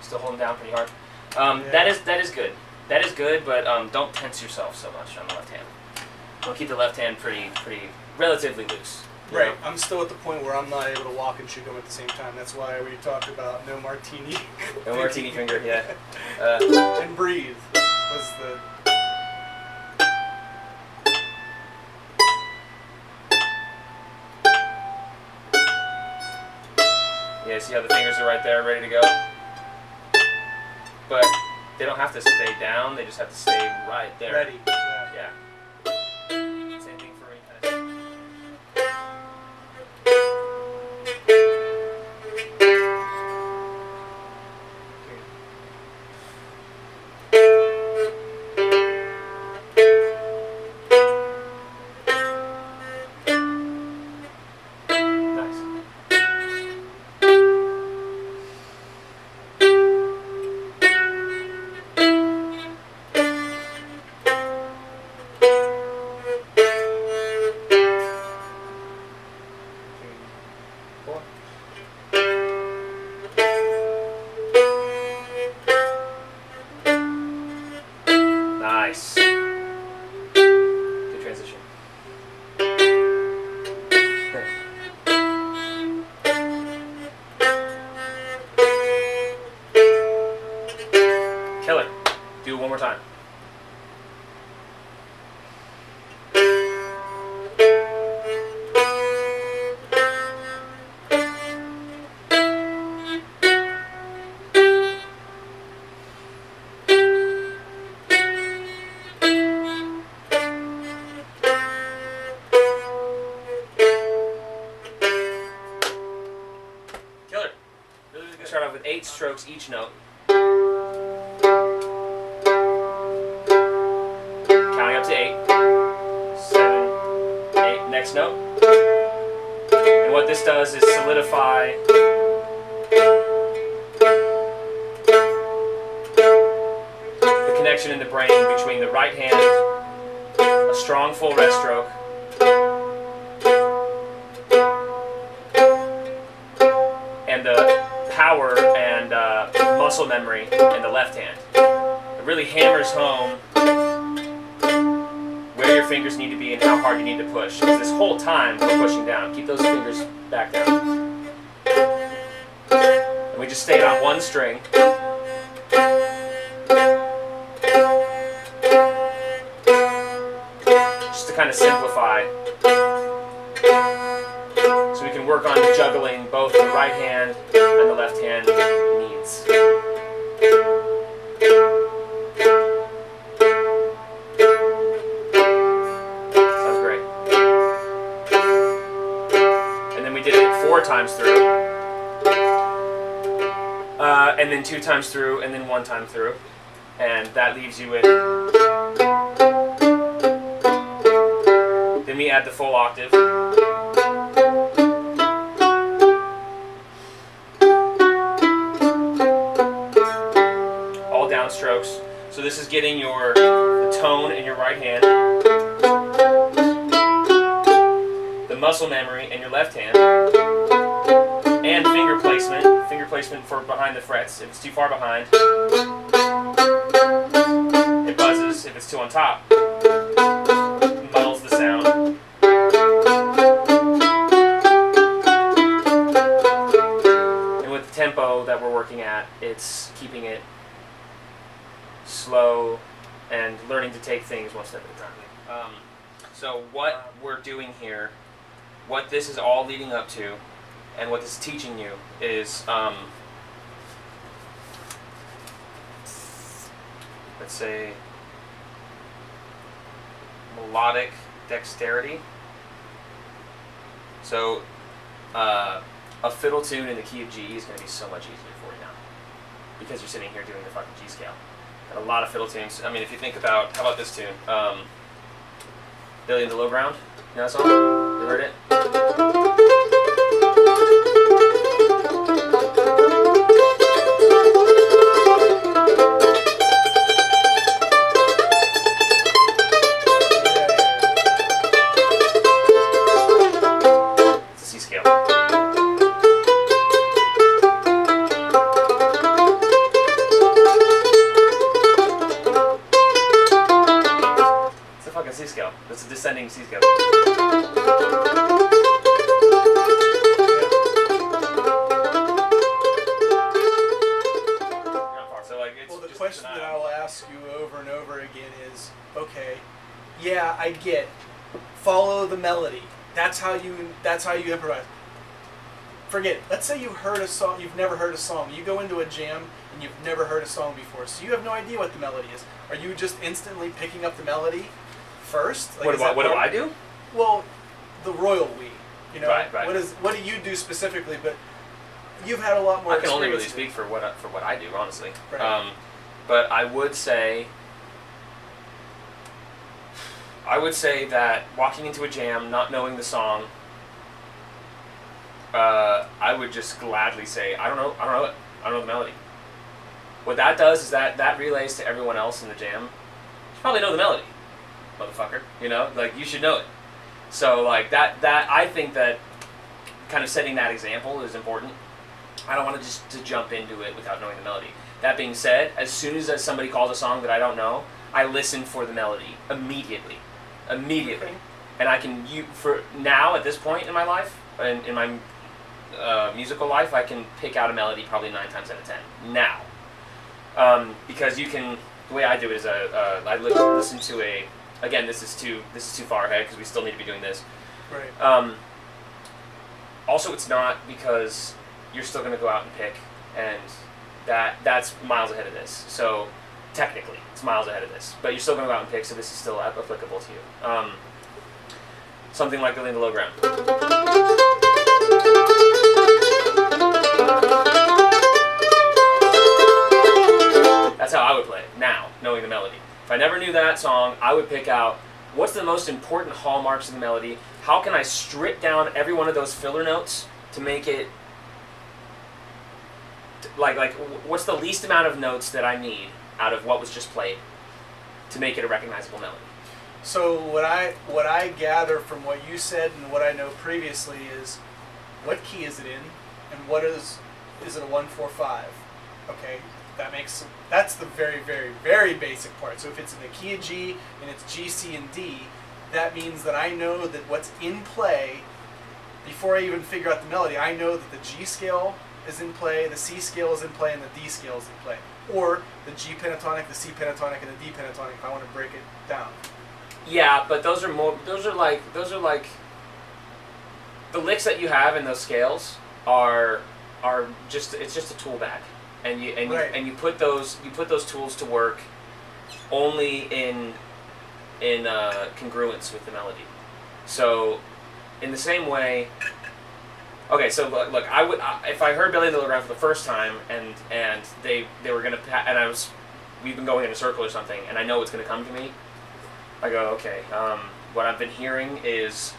Still holding down pretty hard. That is good. That is good, but don't tense yourself so much on the left hand. We'll keep the left hand pretty relatively loose. Right. Know? I'm still at the point where I'm not able to walk and chew gum at the same time. That's why we talked about no martini. No martini finger, yeah. And breathe was the... Yeah, see how the fingers are right there, ready to go? But they don't have to stay down, they just have to stay right there. Ready, yeah. Same thing for me. Nice. Good transition. Killer. Do it one more time. Start off with 8 strokes each note. Counting up to 8. 7, 8. Next note. And what this does is solidify the connection in the brain between the right hand, a strong full rest stroke, and the power and muscle memory in the left hand. It really hammers home where your fingers need to be and how hard you need to push. Because this whole time we're pushing down. Keep those fingers back down. And we just stayed on one string. Just to kind of simplify. So we can work on juggling both the right hand and the left hand needs. Sounds great. And then we did it 4 times through. And then 2 times through, and then 1 time through. And that leaves you with... Then we add the full octave. Strokes. So this is getting the tone in your right hand, the muscle memory in your left hand, and finger placement for behind the frets. If it's too far behind, it buzzes. If it's too on top, it muddles the sound. And with the tempo that we're working at, it's keeping it slow and learning to take things one step at a time. So what we're doing here, what this is all leading up to, and what this is teaching you is, let's say, melodic dexterity. So a fiddle tune in the key of G is going to be so much easier for you now because you're sitting here doing the fucking G scale. And a lot of fiddle tunes. I mean, if you think about, how about this tune? Billy in the Low Ground. You know that song? You heard it? It's a C scale. That's a descending C scale. So like it's well, the just question that I will ask you over and over again is, okay, yeah, I get, follow the melody. That's how you improvise. Forget it. Let's say you heard a song, you've never heard a song. You go into a jam and you've never heard a song before, so you have no idea what the melody is. Are you just instantly picking up the melody first? Like, what do I do? Well, the royal we. You know, Right. What do you do specifically? But you've had a lot more. I can only really experience speak for what I do, honestly. Right. But I would say that walking into a jam, not knowing the song, I would just gladly say, I don't know it. I don't know the melody. What that does is that relays to everyone else in the jam. You probably know the melody, motherfucker. You know, like you should know it. So like that I think that kind of setting that example is important. I don't want to just to jump into it without knowing the melody. That being said, as soon as somebody calls a song that I don't know, I listen for the melody immediately, Okay. and I can for now at this point in my life, in my musical life, I can pick out a melody probably 9 times out of 10 now, because you can. The way I do it is I listen to a. Again, this is too far ahead because we still need to be doing this. Right. Also, it's not because you're still going to go out and pick, and that's miles ahead of this. So technically, it's miles ahead of this, but you're still going to go out and pick, so this is still applicable to you. Something like building the low ground. That's how I would play it now, knowing the melody. If I never knew that song, I would pick out what's the most important hallmarks of the melody. How can I strip down every one of those filler notes to make it like what's the least amount of notes that I need out of what was just played to make it a recognizable melody? So what I gather from what you said and what I know previously is, what key is it in, and what is it a 1-4-5? Okay, that's the very, very, very basic part. So if it's in the key of G and it's G, C, and D, that means that I know that what's in play before I even figure out the melody. I know that the G scale is in play, the C scale is in play, and the D scale is in play, or the G pentatonic, the C pentatonic, and the D pentatonic. If I want to break it down. Yeah, but those are like the licks that you have in those scales are just it's just a tool bag, and you put those tools to work only in congruence with the melody. So in the same way, okay, so look, if I heard Billy in the Low Ground for the first time and they were gonna we've been going in a circle or something, and I know it's gonna come to me, I go, okay, what I've been hearing is